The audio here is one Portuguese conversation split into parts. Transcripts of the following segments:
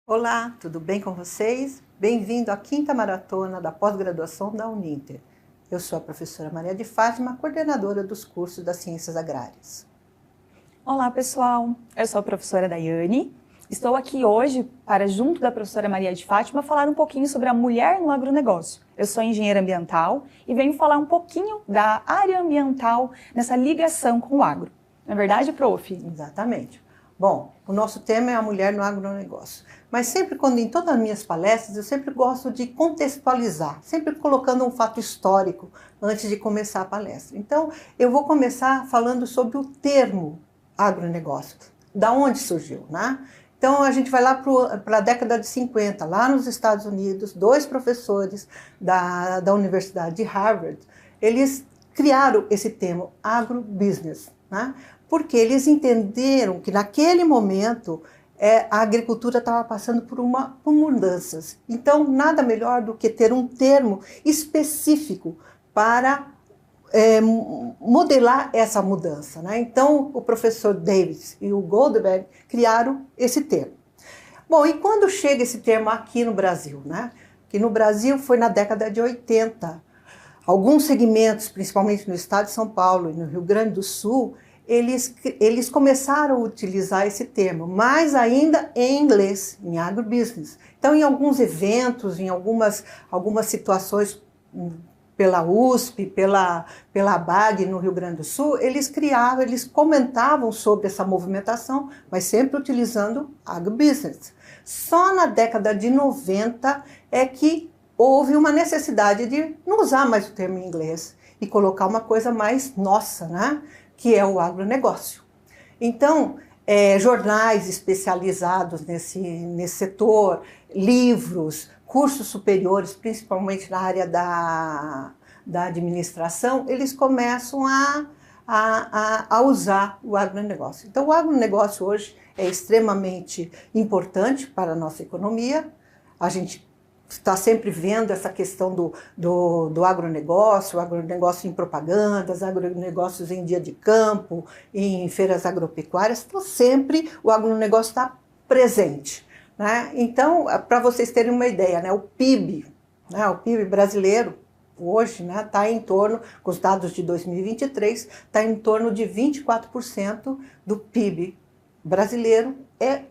Olá, tudo bem com vocês? Bem-vindo à quinta maratona da pós-graduação da Uninter. Eu sou a professora Maria de Fátima, coordenadora dos cursos das Ciências Agrárias. Olá, pessoal. Eu sou a professora Daiane. Estou aqui hoje para, junto da professora Maria de Fátima, falar um pouquinho sobre a mulher no agronegócio. Eu sou engenheira ambiental e venho falar um pouquinho da área ambiental nessa ligação com o agro. Não é verdade, prof? Exatamente. Bom, o nosso tema é a mulher no agronegócio. Mas sempre em todas as minhas palestras, eu sempre gosto de contextualizar, sempre colocando um fato histórico antes de começar a palestra. Então, eu vou começar falando sobre o termo agronegócio, da onde surgiu, né? Então, a gente vai lá para a década de 50, lá nos Estados Unidos, dois professores da Universidade de Harvard, eles criaram esse termo agrobusiness, né? Porque eles entenderam que naquele momento a agricultura estava passando por mudanças. Então, nada melhor do que ter um termo específico para modelar essa mudança, né? Então, o professor Davis e o Goldberg criaram esse termo. Bom, e quando chega esse termo aqui no Brasil, né? Que no Brasil foi na década de 80. Alguns segmentos, principalmente no estado de São Paulo e no Rio Grande do Sul, eles começaram a utilizar esse termo, mas ainda em inglês, em agrobusiness. Então, em alguns eventos, em algumas situações pela USP, pela ABAG no Rio Grande do Sul, eles comentavam sobre essa movimentação, mas sempre utilizando agrobusiness. Só na década de 90 é que houve uma necessidade de não usar mais o termo em inglês e colocar uma coisa mais nossa, né? Que é o agronegócio. Então, jornais especializados nesse setor, livros, cursos superiores, principalmente na área da administração, eles começam a usar o agronegócio. Então, o agronegócio hoje é extremamente importante para a nossa economia. A gente está sempre vendo essa questão do agronegócio, o agronegócio em propagandas, agronegócios em dia de campo, em feiras agropecuárias. Então, sempre o agronegócio está presente, né? Então, para vocês terem uma ideia, né, o PIB brasileiro, hoje, né, está em torno, com os dados de 2023, está em torno de 24% do PIB brasileiro é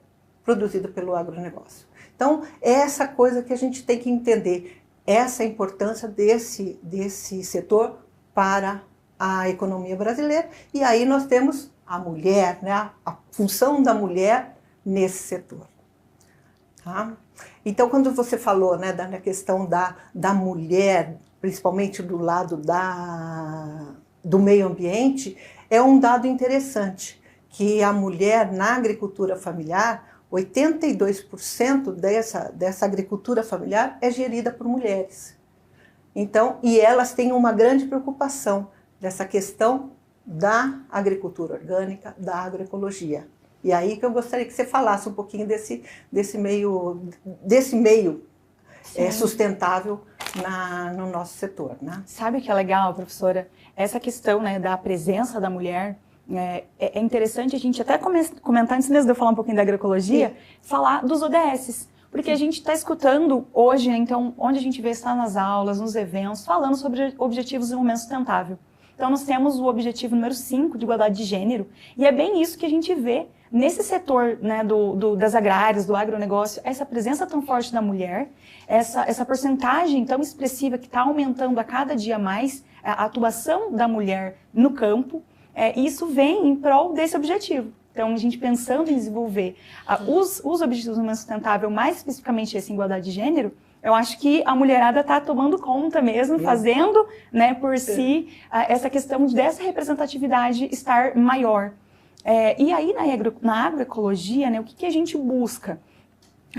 produzido pelo agronegócio. Então, é essa coisa que a gente tem que entender, essa importância desse setor para a economia brasileira. E aí nós temos a mulher, né, a função da mulher nesse setor. Tá? Então, quando você falou, né, da questão da mulher, principalmente do lado do meio ambiente, é um dado interessante, que a mulher na agricultura familiar, 82% dessa agricultura familiar é gerida por mulheres. Então, e elas têm uma grande preocupação dessa questão da agricultura orgânica, da agroecologia. E aí que eu gostaria que você falasse um pouquinho desse meio sustentável no nosso setor, né? Sabe o que é legal, professora? Essa questão, né, da presença da mulher. É interessante a gente até comentar, antes mesmo de eu falar um pouquinho da agroecologia, falar dos ODS. Porque a gente está escutando hoje, então, onde a gente vê estar nas aulas, nos eventos, falando sobre objetivos de desenvolvimento sustentável. Então, nós temos o objetivo número 5 de igualdade de gênero, e é bem isso que a gente vê nesse setor, né, das agrárias, do agronegócio, essa presença tão forte da mulher, essa porcentagem tão expressiva que está aumentando a cada dia mais, a atuação da mulher no campo. Isso vem em prol desse objetivo. Então, a gente pensando em desenvolver os objetivos de desenvolvimento sustentável, mais especificamente essa igualdade de gênero, eu acho que a mulherada está tomando conta mesmo, fazendo, né, por si essa questão dessa representatividade estar maior. E aí, na agroecologia, né, o que a gente busca?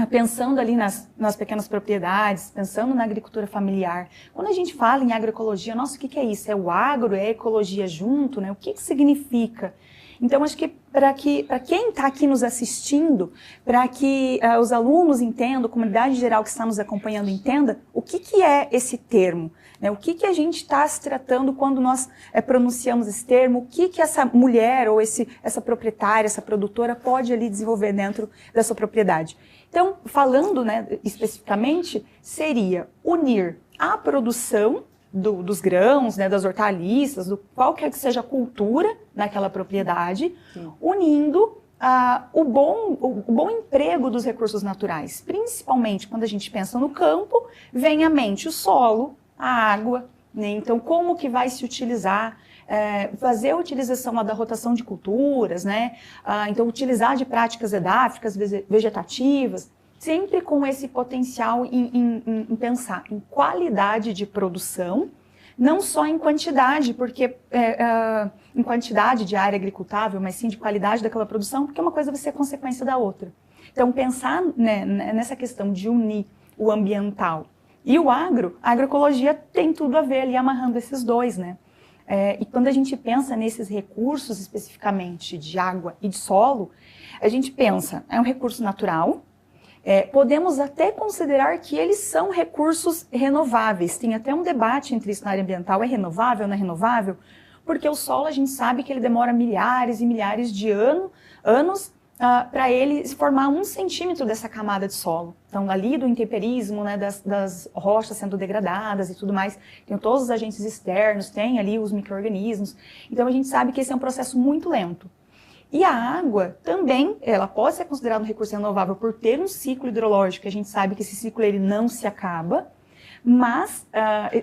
Pensando ali nas pequenas propriedades, pensando na agricultura familiar. Quando a gente fala em agroecologia, nossa, o que é isso? É o agro, é a ecologia junto, né? O que significa? Então, acho que para quem está aqui nos assistindo, para que os alunos entendam, a comunidade geral que está nos acompanhando entenda, o que é esse termo? Né? O que a gente está se tratando quando nós pronunciamos esse termo? O que essa mulher ou essa proprietária, essa produtora pode ali desenvolver dentro da sua propriedade? Então, falando, né, especificamente, seria unir a produção dos grãos, né, das hortaliças, do qualquer que seja a cultura naquela propriedade, sim, unindo o bom emprego dos recursos naturais. Principalmente quando a gente pensa no campo, vem à mente o solo, a água, né? Então, como que vai se utilizar, fazer a utilização lá da rotação de culturas, né? Então, utilizar de práticas edáficas, vegetativas, sempre com esse potencial em pensar em qualidade de produção, não só em quantidade, porque em quantidade de área agricultável, mas sim de qualidade daquela produção, porque uma coisa vai ser consequência da outra. Então, pensar, né, nessa questão de unir o ambiental e o agro, a agroecologia tem tudo a ver ali amarrando esses dois, né? E quando a gente pensa nesses recursos especificamente de água e de solo, a gente pensa, é um recurso natural. Podemos até considerar que eles são recursos renováveis. Tem até um debate entre isso na área ambiental, é renovável ou não é renovável? Porque o solo, a gente sabe que ele demora milhares e milhares de anos para ele formar 1 centímetro dessa camada de solo. Então, ali do intemperismo, né, das rochas sendo degradadas e tudo mais, tem todos os agentes externos, tem ali os micro-organismos. Então, a gente sabe que esse é um processo muito lento. E a água também, ela pode ser considerada um recurso renovável por ter um ciclo hidrológico, a gente sabe que esse ciclo ele não se acaba, mas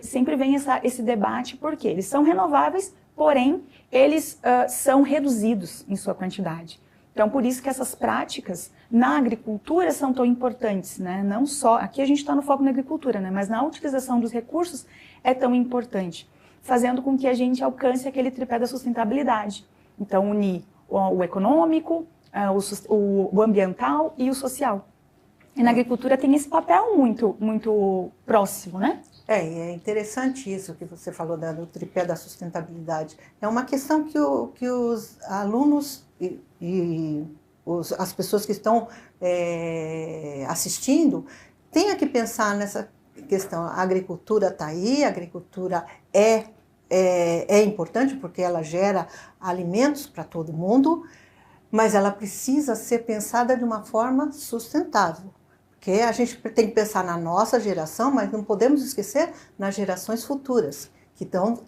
sempre vem esse debate porque eles são renováveis, porém eles são reduzidos em sua quantidade. Então, por isso que essas práticas na agricultura são tão importantes, né? Não só, aqui a gente está no foco na agricultura, né? Mas na utilização dos recursos é tão importante, fazendo com que a gente alcance aquele tripé da sustentabilidade. Então, unir o econômico, o ambiental e o social. E na agricultura tem esse papel muito próximo, né? É interessante isso que você falou do tripé da sustentabilidade. É uma questão que os alunos as pessoas que estão assistindo têm que pensar nessa questão. A agricultura está aí, a agricultura é importante porque ela gera alimentos para todo mundo, mas ela precisa ser pensada de uma forma sustentável. Porque a gente tem que pensar na nossa geração, mas não podemos esquecer nas gerações futuras,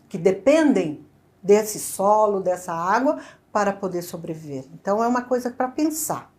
que dependem desse solo, dessa água, para poder sobreviver. Então, é uma coisa para pensar,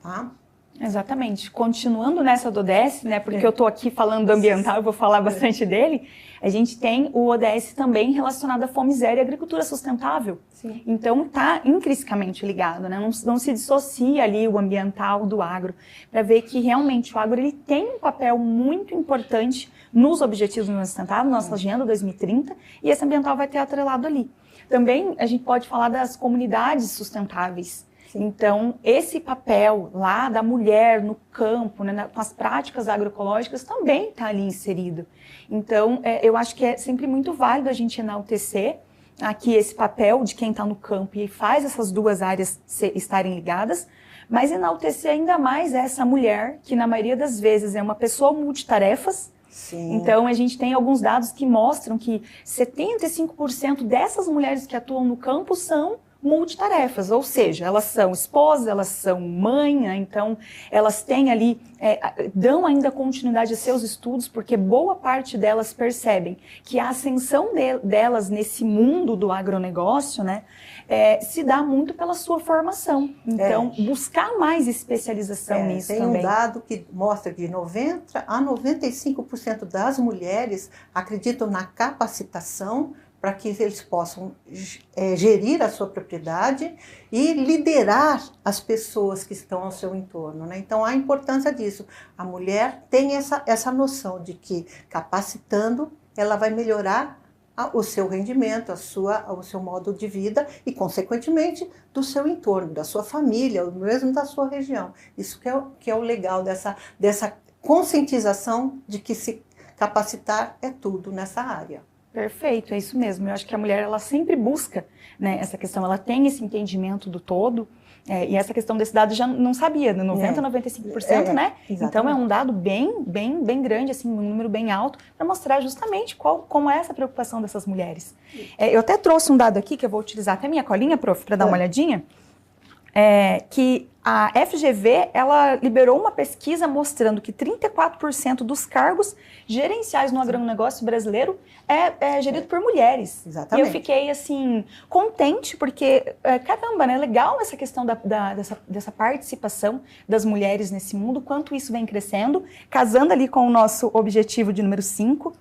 tá? Exatamente. Continuando nessa do ODS, né, porque eu estou aqui falando do ambiental, eu vou falar bastante dele, a gente tem o ODS também relacionado à fome zero e agricultura sustentável. Sim. Então, está intrinsecamente ligado, né? Não se dissocia ali o ambiental do agro, para ver que realmente o agro ele tem um papel muito importante nos Objetivos do Desenvolvimento Sustentável, nossa Agenda 2030, e esse ambiental vai ter atrelado ali. Também a gente pode falar das comunidades sustentáveis. Então, esse papel lá da mulher no campo, né, com as práticas agroecológicas, também está ali inserido. Então, eu acho que é sempre muito válido a gente enaltecer aqui esse papel de quem está no campo e faz essas duas áreas estarem ligadas, mas enaltecer ainda mais essa mulher, que na maioria das vezes é uma pessoa multitarefas. Sim. Então, a gente tem alguns dados que mostram que 75% dessas mulheres que atuam no campo são multitarefas, ou seja, elas são esposas, elas são mãe, né? Então elas têm ali, dão ainda continuidade a seus estudos, porque boa parte delas percebem que a ascensão delas nesse mundo do agronegócio, né, se dá muito pela sua formação. Então, buscar mais especialização nisso também. Tem um dado que mostra que de 90% a 95% das mulheres acreditam na capacitação para que eles possam gerir a sua propriedade e liderar as pessoas que estão ao seu entorno, né? Então, a importância disso. A mulher tem essa noção de que, capacitando, ela vai melhorar o seu rendimento, o seu modo de vida e, consequentemente, do seu entorno, da sua família, ou mesmo da sua região. Isso que é o legal dessa conscientização de que se capacitar é tudo nessa área. Perfeito, é isso mesmo. Eu acho que a mulher, ela sempre busca, né, essa questão, ela tem esse entendimento do todo, e essa questão desse dado já não sabia, né, 90%, 95%, né? Exatamente. Então é um dado bem grande, assim, um número bem alto, para mostrar justamente como é essa preocupação dessas mulheres. Eu até trouxe um dado aqui, que eu vou utilizar até minha colinha, prof, para dar uma olhadinha, que A FGV, ela liberou uma pesquisa mostrando que 34% dos cargos gerenciais no agronegócio brasileiro é gerido por mulheres. Exatamente. E eu fiquei, assim, contente, porque, caramba, né? Legal essa questão dessa participação das mulheres nesse mundo, quanto isso vem crescendo, casando ali com o nosso objetivo de número 5.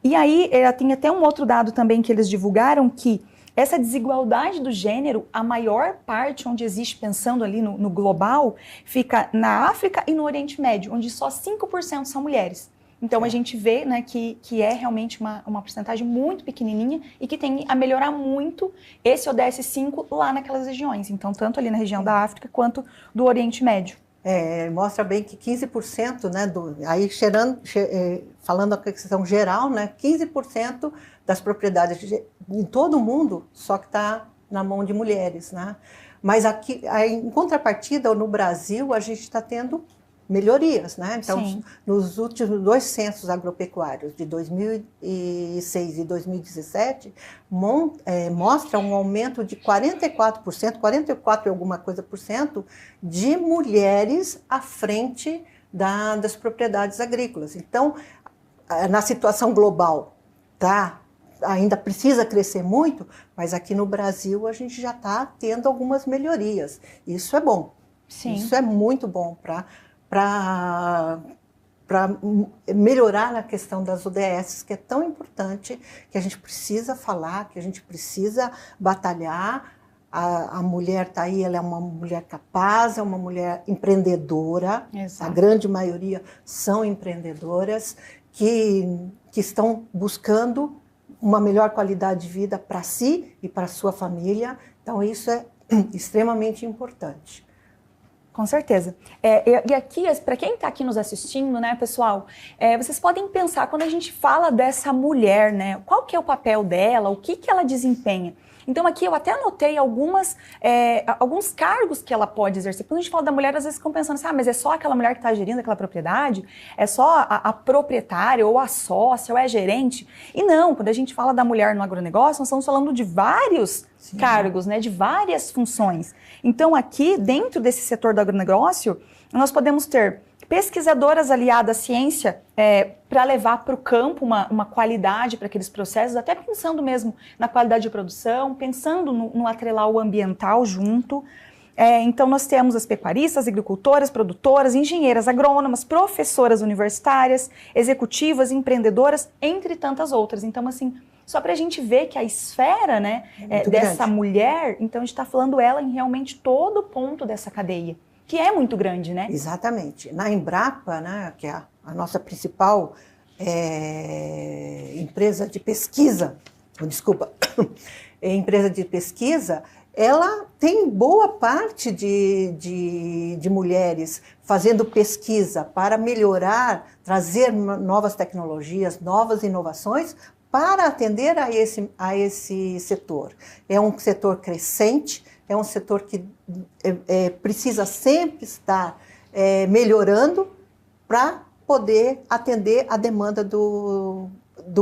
E aí, tem até um outro dado também que eles divulgaram, que essa desigualdade do gênero, a maior parte onde existe, pensando ali no global, fica na África e no Oriente Médio, onde só 5% são mulheres. Então a gente vê, né, que é realmente uma porcentagem muito pequenininha e que tem a melhorar muito esse ODS 5 lá naquelas regiões. Então, tanto ali na região da África quanto do Oriente Médio. Mostra bem que 15%, né, falando a questão geral, né, 15% das propriedades em todo o mundo só que está na mão de mulheres, né? Mas aqui, em contrapartida, no Brasil, a gente está tendo melhorias, né? Então, Sim. nos últimos 2 censos agropecuários, de 2006 e 2017, mostra um aumento de 44%, 44 e alguma coisa por cento, de mulheres à frente das propriedades agrícolas. Então, na situação global, ainda precisa crescer muito, mas aqui no Brasil a gente já está tendo algumas melhorias. Isso é bom. Sim. Isso é muito bom para melhorar a questão das ODS, que é tão importante, que a gente precisa falar, que a gente precisa batalhar. A mulher está aí, ela é uma mulher capaz, é uma mulher empreendedora. Exato. A grande maioria são empreendedoras que estão buscando uma melhor qualidade de vida para si e para a sua família. Então, isso é extremamente importante. Com certeza. E aqui, para quem está aqui nos assistindo, né, pessoal, vocês podem pensar, quando a gente fala dessa mulher, né, qual que é o papel dela, o que ela desempenha? Então aqui eu até anotei alguns cargos que ela pode exercer. Quando a gente fala da mulher, às vezes ficam pensando assim, mas é só aquela mulher que está gerindo aquela propriedade? É só a proprietária ou a sócia ou é gerente? E não, quando a gente fala da mulher no agronegócio, nós estamos falando de vários cargos, né, de várias funções. Então aqui, dentro desse setor do agronegócio, nós podemos ter pesquisadoras aliadas à ciência para levar para o campo uma qualidade para aqueles processos, até pensando mesmo na qualidade de produção, pensando no atrelar o ambiental junto. Então nós temos as pecuaristas, agricultoras, produtoras, engenheiras agrônomas, professoras universitárias, executivas, empreendedoras, entre tantas outras. Então, assim, só para a gente ver que a esfera, né, dessa mulher, então a gente está falando ela em realmente todo ponto dessa cadeia, que é muito grande, né? Exatamente. Na Embrapa, né, que é a nossa principal empresa de pesquisa, empresa de pesquisa, ela tem boa parte de mulheres fazendo pesquisa para melhorar, trazer novas tecnologias, novas inovações para atender a esse setor. É um setor crescente, é um setor que precisa sempre estar melhorando para poder atender a demanda do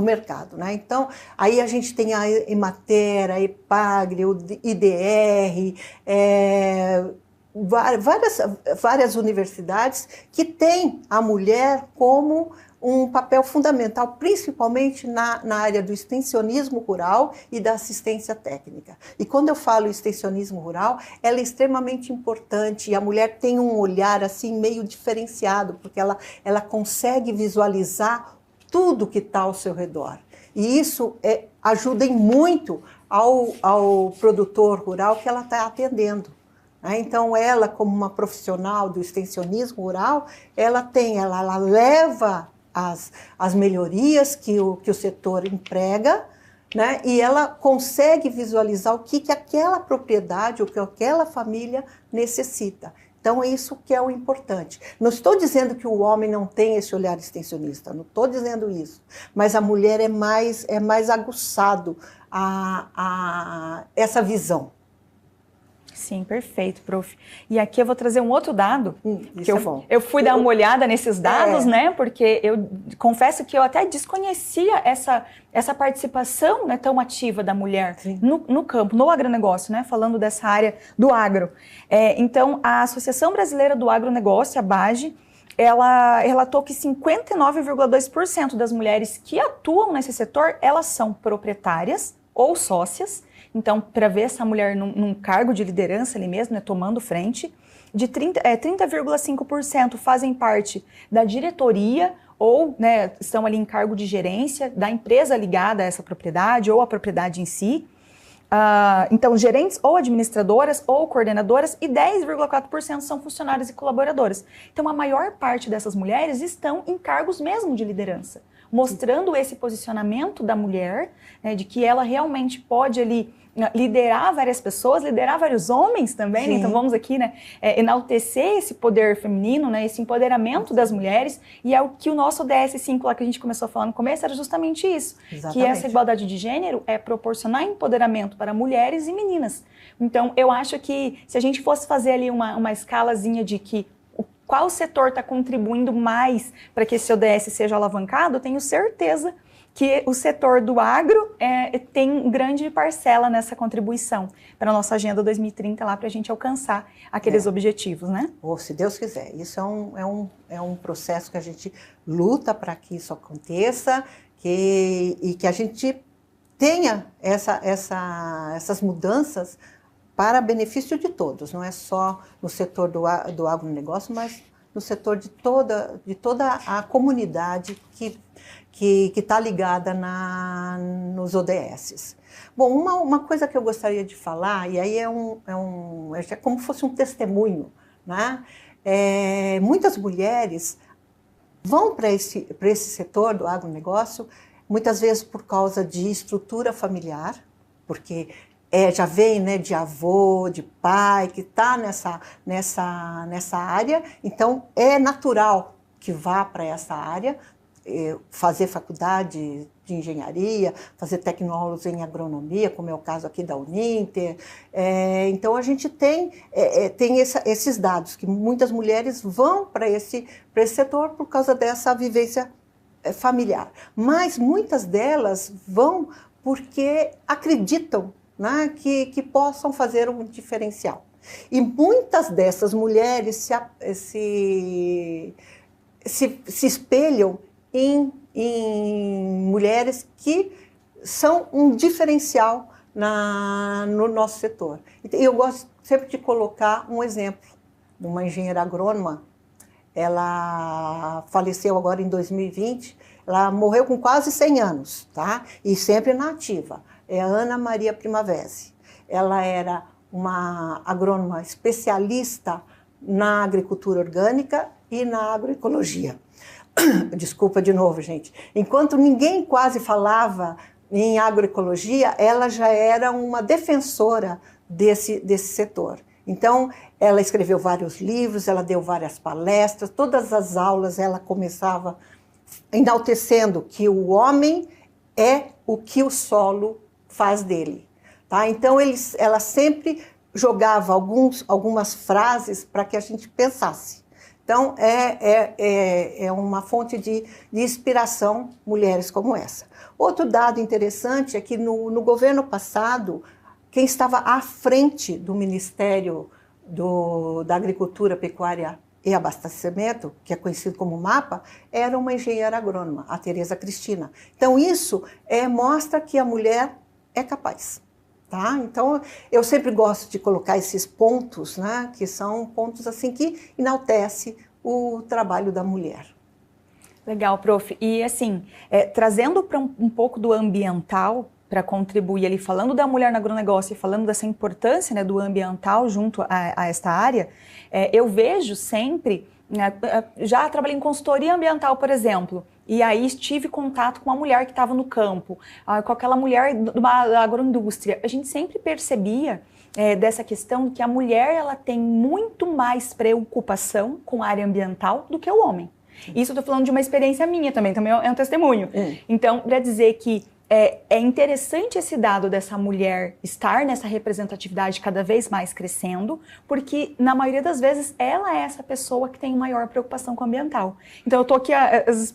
mercado, né? Então, aí a gente tem a Emater, a Epagre, o IDR, várias universidades que têm a mulher como um papel fundamental, principalmente na área do extensionismo rural e da assistência técnica. E quando eu falo extensionismo rural, ela é extremamente importante e a mulher tem um olhar assim meio diferenciado, porque ela consegue visualizar tudo que está ao seu redor. E isso ajuda muito ao produtor rural que ela está atendendo. Então, ela, como uma profissional do extensionismo rural, ela leva as melhorias que o setor emprega, né? E ela consegue visualizar o que aquela propriedade, o que aquela família necessita. Então, é isso que é o importante. Não estou dizendo que o homem não tem esse olhar extensionista, não estou dizendo isso. Mas a mulher é mais aguçado a essa visão. Sim, perfeito, prof. E aqui eu vou trazer um outro dado, que Isso é bom. eu fui dar uma olhada nesses dados, né? Porque eu confesso que eu até desconhecia essa participação, né, tão ativa da mulher no campo, no agronegócio, né? Falando dessa área do agro. Então, a Associação Brasileira do Agronegócio, a ABAGE, ela relatou que 59,2% das mulheres que atuam nesse setor, elas são proprietárias ou sócias. Então, para ver essa mulher num cargo de liderança ali mesmo, né, tomando frente, de 30,5% fazem parte da diretoria ou, né, estão ali em cargo de gerência da empresa ligada a essa propriedade ou a propriedade em si. Então, gerentes ou administradoras ou coordenadoras, e 10,4% são funcionárias e colaboradoras. Então, a maior parte dessas mulheres estão em cargos mesmo de liderança, mostrando esse posicionamento da mulher, né, de que ela realmente pode ali liderar várias pessoas, liderar vários homens também, né? Então vamos aqui, né, enaltecer esse poder feminino, né, esse empoderamento das mulheres, e é o que o nosso ODS 5 lá que a gente começou a falar no começo era justamente isso, que essa igualdade de gênero é proporcionar empoderamento para mulheres e meninas. Então eu acho que se a gente fosse fazer ali uma escalazinha de que qual setor está contribuindo mais para que esse ODS seja alavancado, eu tenho certeza que o setor do agro tem grande parcela nessa contribuição para a nossa Agenda 2030 lá, para a gente alcançar aqueles objetivos, né? Ou se Deus quiser. Isso é um processo que a gente luta para que isso aconteça e que a gente tenha essas mudanças para benefício de todos. Não é só no setor do agronegócio, mas no setor de toda a comunidade que está ligada nos ODSs. Bom, uma coisa que eu gostaria de falar, e aí é como se fosse um testemunho, né? Muitas mulheres vão para esse setor do agronegócio, muitas vezes por causa de estrutura familiar, porque já vem, né, de avô, de pai, que está nessa área, então é natural que vá para essa área, fazer faculdade de engenharia, fazer tecnólogos em agronomia, como é o caso aqui da Uninter. Então a gente tem esses dados, que muitas mulheres vão para esse setor por causa dessa vivência familiar. Mas muitas delas vão porque acreditam, né, que possam fazer um diferencial. E muitas dessas mulheres se espelham em mulheres que são um diferencial no nosso setor. E eu gosto sempre de colocar um exemplo de uma engenheira agrônoma. Ela faleceu agora em 2020, ela morreu com quase 100 anos, tá? E sempre na ativa. É a Ana Maria Primavesi. Ela era uma agrônoma especialista na agricultura orgânica e na agroecologia. Desculpa de novo, gente. Enquanto ninguém quase falava em agroecologia, ela já era uma defensora desse setor. Então, ela escreveu vários livros, ela deu várias palestras, todas as aulas ela começava enaltecendo que o homem é o que o solo faz dele. Tá? Então, ela sempre jogava algumas frases para que a gente pensasse. Então, é uma fonte de inspiração, mulheres como essa. Outro dado interessante é que no governo passado, quem estava à frente do Ministério da Agricultura, Pecuária e Abastecimento, que é conhecido como MAPA, era uma engenheira agrônoma, a Tereza Cristina. Então, isso mostra que a mulher é capaz. Tá? Então, eu sempre gosto de colocar esses pontos, né, que são pontos assim que enaltecem o trabalho da mulher. Legal, prof. E assim, trazendo para um pouco do ambiental, para contribuir ali, falando da mulher no agronegócio e falando dessa importância, né, do ambiental junto a esta área, eu vejo sempre, já trabalhei em consultoria ambiental, por exemplo, e aí tive contato com uma mulher que estava no campo, com aquela mulher da agroindústria. A gente sempre percebia dessa questão que a mulher ela tem muito mais preocupação com a área ambiental do que o homem. Isso eu estou falando de uma experiência minha também é um testemunho. Então, para dizer que é interessante esse dado dessa mulher estar nessa representatividade cada vez mais crescendo, porque na maioria das vezes ela é essa pessoa que tem maior preocupação com o ambiental. Então eu estou aqui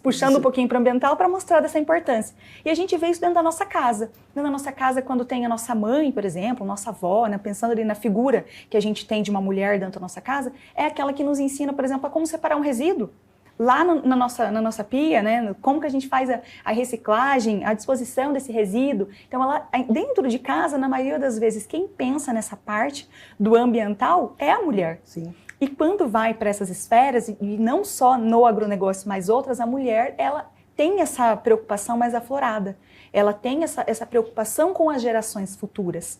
puxando um pouquinho para o ambiental para mostrar dessa importância. E a gente vê isso dentro da nossa casa. Dentro da nossa casa, quando tem a nossa mãe, por exemplo, nossa avó, né, pensando ali na figura que a gente tem de uma mulher dentro da nossa casa, é aquela que nos ensina, por exemplo, a como separar um resíduo. Lá na nossa pia, né, como que a gente faz a reciclagem, a disposição desse resíduo. Então, dentro de casa, na maioria das vezes, quem pensa nessa parte do ambiental é a mulher. Sim. E quando vai para essas esferas, e não só no agronegócio, mas outras, a mulher, ela tem essa preocupação mais aflorada. Ela tem essa preocupação com as gerações futuras.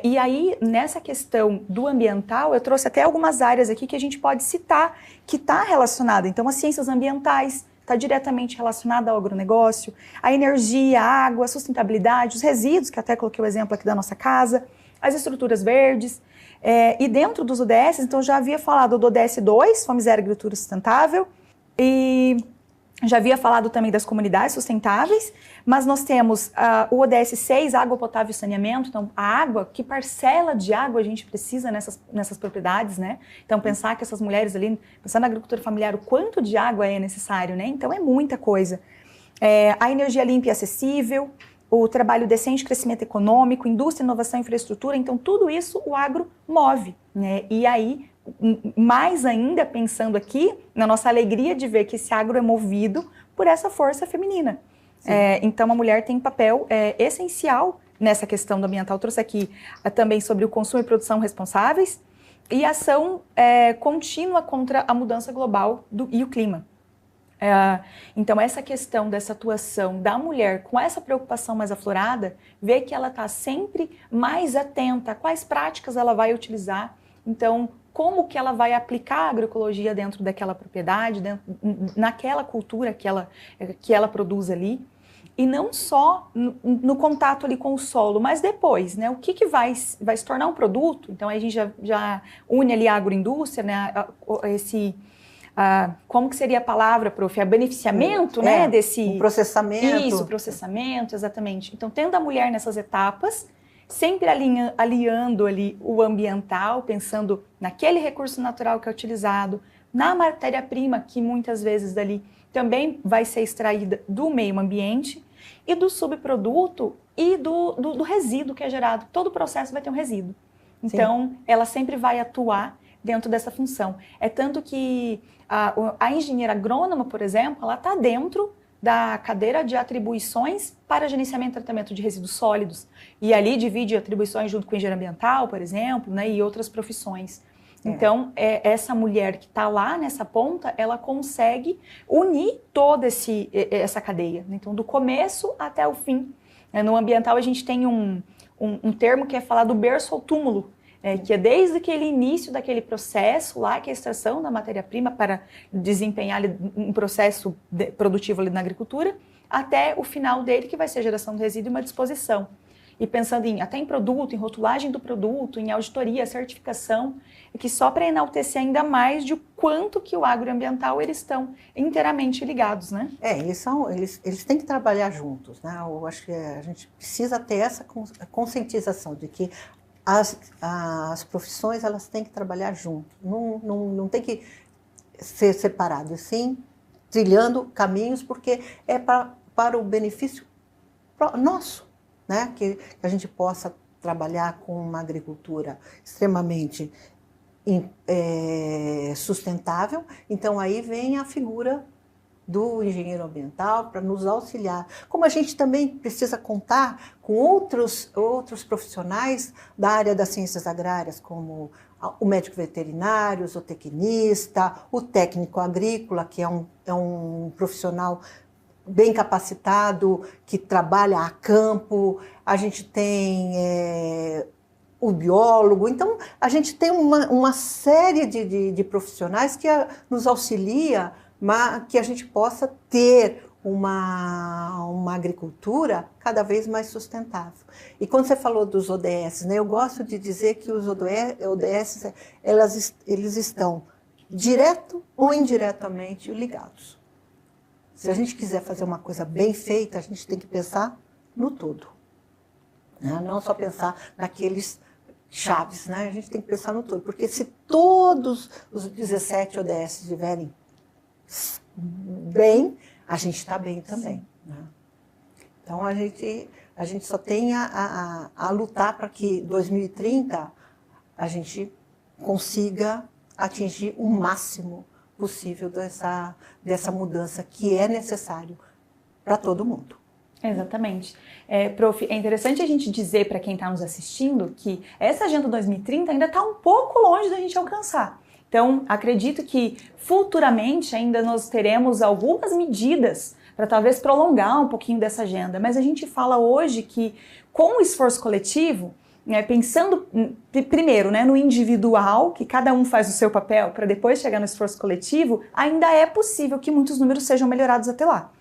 E aí, nessa questão do ambiental, eu trouxe até algumas áreas aqui que a gente pode citar, que está relacionada. Então, as ciências ambientais está diretamente relacionada ao agronegócio, a energia, a água, a sustentabilidade, os resíduos, que até coloquei o exemplo aqui da nossa casa, as estruturas verdes. E dentro dos ODS, então, já havia falado do ODS 2, Fome Zero Agricultura Sustentável, e já havia falado também das comunidades sustentáveis, mas nós temos o ODS 6, água potável e saneamento. Então, a água, que parcela de água a gente precisa nessas propriedades, né? Então, pensar que essas mulheres ali, pensar na agricultura familiar, o quanto de água é necessário, né? Então, é muita coisa. A energia limpa e acessível, o trabalho decente, crescimento econômico, indústria, inovação e infraestrutura. Então, tudo isso o agro move, né? E aí, mais ainda pensando aqui na nossa alegria de ver que esse agro é movido por essa força feminina. Então a mulher tem um papel essencial nessa questão do ambiental. Eu trouxe aqui também sobre o consumo e produção responsáveis e ação contínua contra a mudança global e o clima. Então essa questão dessa atuação da mulher com essa preocupação mais aflorada, ver que ela está sempre mais atenta a quais práticas ela vai utilizar. Então, como que ela vai aplicar a agroecologia dentro daquela propriedade, naquela cultura que ela produz ali. E não só no contato ali com o solo, mas depois, né? O que vai se tornar um produto? Então, aí a gente já une ali a agroindústria, né? Como que seria a palavra, prof? Beneficiamento, né? Um processamento. Isso, processamento, exatamente. Então, tendo a mulher nessas etapas, sempre aliando ali o ambiental, pensando naquele recurso natural que é utilizado, na matéria-prima que muitas vezes dali também vai ser extraída do meio ambiente e do subproduto e do resíduo que é gerado. Todo processo vai ter um resíduo. Então, sim, ela sempre vai atuar dentro dessa função. É tanto que a engenheira agrônoma, por exemplo, ela está dentro da cadeira de atribuições para gerenciamento e tratamento de resíduos sólidos. E ali divide atribuições junto com o engenheiro ambiental, por exemplo, né, e outras profissões. Então, essa mulher que está lá nessa ponta, ela consegue unir toda essa cadeia. Então, do começo até o fim. No ambiental, a gente tem um termo que é falar do berço ao túmulo, que é desde aquele início daquele processo lá, que é a extração da matéria-prima para desempenhar um processo produtivo ali na agricultura, até o final dele, que vai ser a geração de resíduo e uma disposição. E pensando até em produto, em rotulagem do produto, em auditoria, certificação, que só para enaltecer ainda mais de quanto que o agroambiental eles estão inteiramente ligados, né? Eles têm que trabalhar juntos, né? Eu acho que a gente precisa ter essa conscientização de que as profissões elas têm que trabalhar junto, não tem que ser separado, sim, trilhando caminhos, porque é para o benefício nosso, né? Que a gente possa trabalhar com uma agricultura extremamente sustentável. Então aí vem a figura do engenheiro ambiental para nos auxiliar. Como a gente também precisa contar com outros profissionais da área das ciências agrárias, como o médico veterinário, o zootecnista, o técnico agrícola, que é um profissional bem capacitado, que trabalha a campo. A gente tem o biólogo. Então, a gente tem uma série de profissionais que nos auxilia, que a gente possa ter uma agricultura cada vez mais sustentável. E quando você falou dos ODS, né, eu gosto de dizer que os ODS eles estão direto ou indiretamente ligados. Se a gente quiser fazer uma coisa bem feita, a gente tem que pensar no todo, né? Não só pensar naqueles chaves, né? A gente tem que pensar no todo, porque se todos os 17 ODS estiverem bem, a gente está bem também, né? Então, a gente só tem a lutar para que 2030 a gente consiga atingir o máximo possível dessa mudança que é necessário para todo mundo. Exatamente. Prof, é interessante a gente dizer para quem está nos assistindo que essa Agenda 2030 ainda está um pouco longe da gente alcançar. Então, acredito que futuramente ainda nós teremos algumas medidas para talvez prolongar um pouquinho dessa agenda, mas a gente fala hoje que com o esforço coletivo, pensando primeiro, né, no individual, que cada um faz o seu papel para depois chegar no esforço coletivo, ainda é possível que muitos números sejam melhorados até lá.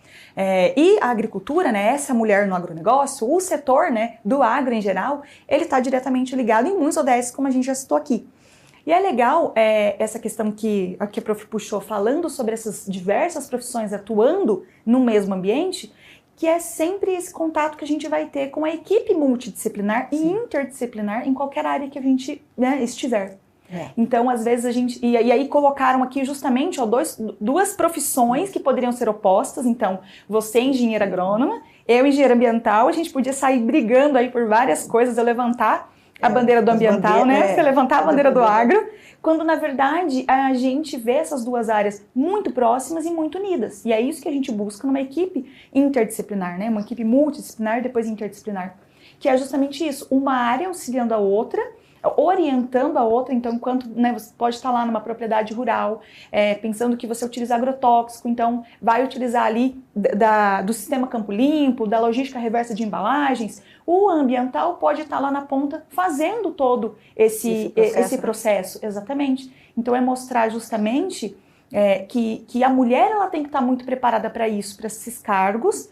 E a agricultura, né, essa mulher no agronegócio, o setor, né, do agro em geral, ele está diretamente ligado em muitos ODS, como a gente já citou aqui. E é legal essa questão que a Prof puxou, falando sobre essas diversas profissões atuando no mesmo ambiente, que é sempre esse contato que a gente vai ter com a equipe multidisciplinar e interdisciplinar em qualquer área que a gente, né, estiver. Então, às vezes, a gente... E aí colocaram aqui justamente duas profissões que poderiam ser opostas. Então, você engenheira agrônoma, eu engenheira ambiental, a gente podia sair brigando aí por várias coisas, eu levantar a bandeira do ambiental, né? Você levantar a bandeira do agro, quando, na verdade, a gente vê essas duas áreas muito próximas e muito unidas. E é isso que a gente busca numa equipe interdisciplinar, né? Uma equipe multidisciplinar e depois interdisciplinar. Que é justamente isso, uma área auxiliando a outra, orientando a outra. Então, enquanto, né, você pode estar lá numa propriedade rural, pensando que você utiliza agrotóxico, então vai utilizar ali do sistema Campo Limpo, da logística reversa de embalagens. O ambiental pode estar lá na ponta fazendo todo esse processo. Exatamente. Então, é mostrar justamente que a mulher ela tem que estar muito preparada para isso, para esses cargos,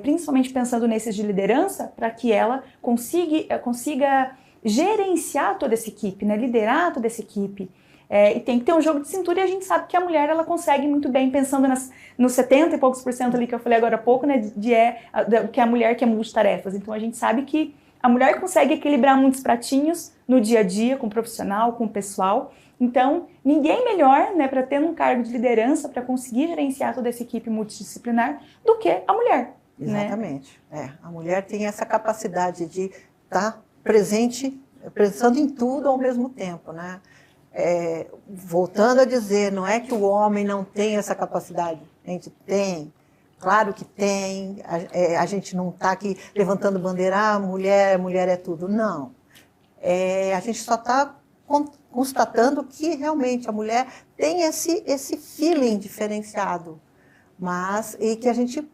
principalmente pensando nesses de liderança, para que ela consiga gerenciar toda essa equipe, né? Liderar toda essa equipe. E tem que ter um jogo de cintura, e a gente sabe que a mulher ela consegue muito bem, pensando nos 70 e poucos por cento ali que eu falei agora há pouco, né? Que é a mulher que é multitarefas. Então a gente sabe que a mulher consegue equilibrar muitos pratinhos no dia a dia, com o profissional, com o pessoal. Então, ninguém melhor, né, para ter um cargo de liderança, para conseguir gerenciar toda essa equipe multidisciplinar, do que a mulher. Exatamente. Né? A mulher tem essa capacidade de estar presente, pensando em tudo ao mesmo tempo, né? Voltando a dizer, não é que o homem não tem essa capacidade, a gente tem, claro que tem, a gente não está aqui levantando bandeira, mulher é tudo, não. A gente só está constatando que realmente a mulher tem esse feeling diferenciado, e que a gente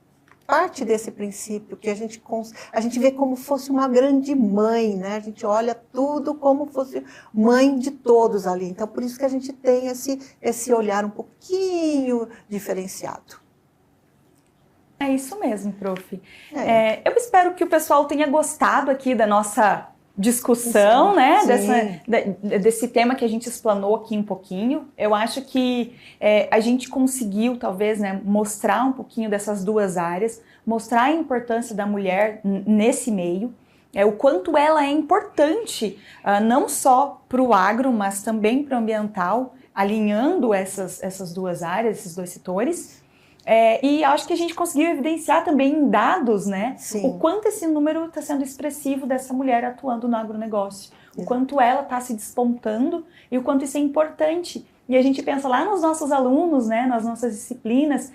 parte desse princípio, que a gente vê como fosse uma grande mãe, né? A gente olha tudo como fosse mãe de todos ali. Então, por isso que a gente tem esse olhar um pouquinho diferenciado. É isso mesmo, prof. Eu espero que o pessoal tenha gostado aqui da nossa discussão, né? Desse tema que a gente explanou aqui um pouquinho. Eu acho que a gente conseguiu, talvez, né, mostrar um pouquinho dessas duas áreas, mostrar a importância da mulher nesse meio, o quanto ela é importante, não só para o agro, mas também para o ambiental, alinhando essas duas áreas, esses dois setores. E acho que a gente conseguiu evidenciar também em dados, né, o quanto esse número está sendo expressivo dessa mulher atuando no agronegócio, o quanto ela está se despontando e o quanto isso é importante. E a gente pensa lá nos nossos alunos, né, nas nossas disciplinas,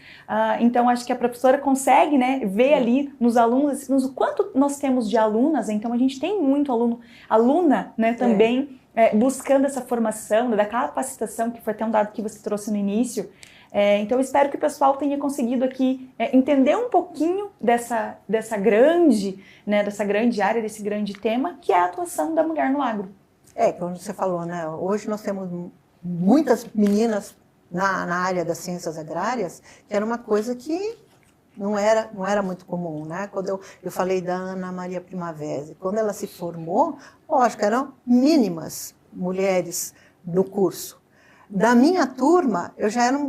então acho que a professora consegue, né, ver ali nos alunos o quanto nós temos de alunas, então a gente tem muito aluna, né, também buscando essa formação, da capacitação, que foi até um dado que você trouxe no início. Então, eu espero que o pessoal tenha conseguido aqui entender um pouquinho dessa grande área, desse grande tema, que é a atuação da mulher no agro. Como você falou, né? Hoje nós temos muitas meninas na área das ciências agrárias, que era uma coisa que não era muito comum, né? Quando eu falei da Ana Maria Primavera, quando ela se formou, acho que eram mínimas mulheres no curso. Da minha turma,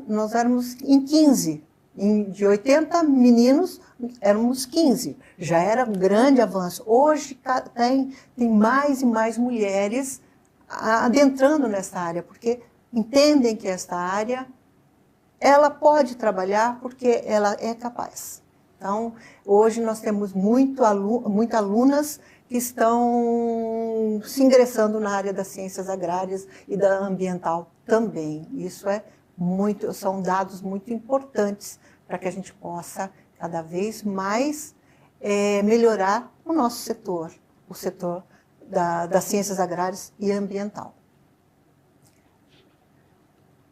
nós éramos em 15 De 80 meninos, éramos 15. Já era um grande avanço. Hoje tem mais e mais mulheres adentrando nessa área, porque entendem que esta área ela pode trabalhar porque ela é capaz. Então, hoje nós temos muitas alunas que estão se ingressando na área das ciências agrárias e da ambiental também. Isso são dados muito importantes para que a gente possa cada vez mais melhorar o nosso setor, o setor das ciências agrárias e ambiental.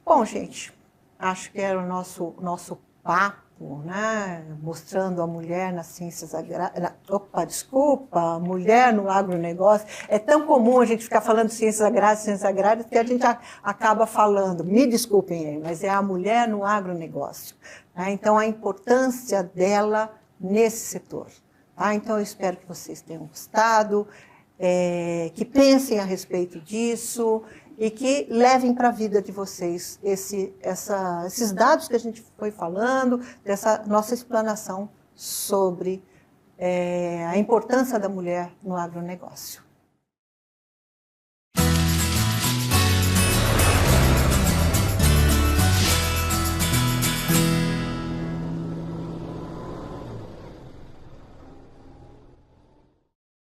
Bom, gente, acho que era o nosso papo, né? Mostrando a mulher nas ciências agrárias. A mulher no agronegócio. É tão comum a gente ficar falando de ciências agrárias, que a gente acaba falando, me desculpem, mas é a mulher no agronegócio. Né? Então, a importância dela nesse setor. Tá? Então, eu espero que vocês tenham gostado, que pensem a respeito disso, e que levem para a vida de vocês esses dados que a gente foi falando, dessa nossa explanação sobre a importância da mulher no agronegócio.